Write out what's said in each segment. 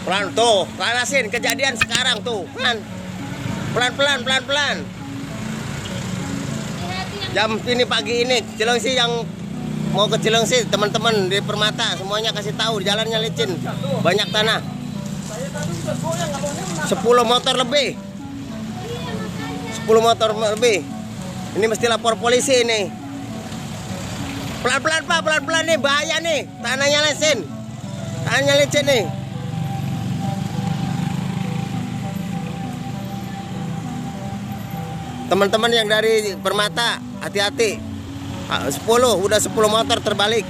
Pelan tuh, panasin kejadian sekarang tuh, kan. Pelan-pelan, pelan-pelan. Jam ini pagi ini, Cilengsi yang mau ke Cilengsi, teman-teman di Permata semuanya kasih tahu jalannya licin, banyak tanah. 10 motor lebih. 10 motor lebih. Ini mesti lapor polisi ini. Pelan-pelan Pak, pelan-pelan nih, bahaya nih. Tanahnya licin. Tanahnya licin nih. Teman-teman yang dari Permata, hati-hati. 10, udah 10 motor terbalik.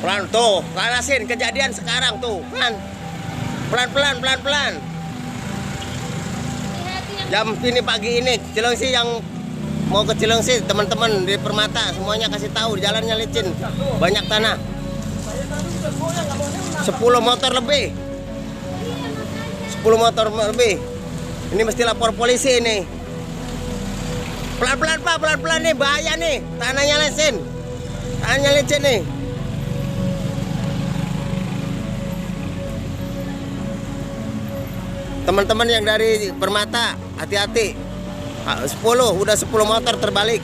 Pelan tuh, panasin kejadian sekarang tuh, kan. Pelan-pelan, pelan-pelan. Jam ini pagi ini, Cilengsi yang mau ke Cilengsi, teman-teman di Permata semuanya kasih tahu jalannya licin, banyak tanah. 10 motor lebih. 10 motor lebih. Ini mesti lapor polisi ini. Pelan-pelan Pak, pelan-pelan nih, bahaya nih. Tanahnya licin. Tanahnya licin nih. Teman-teman yang dari Permata, hati-hati. 10, udah 10 motor terbalik.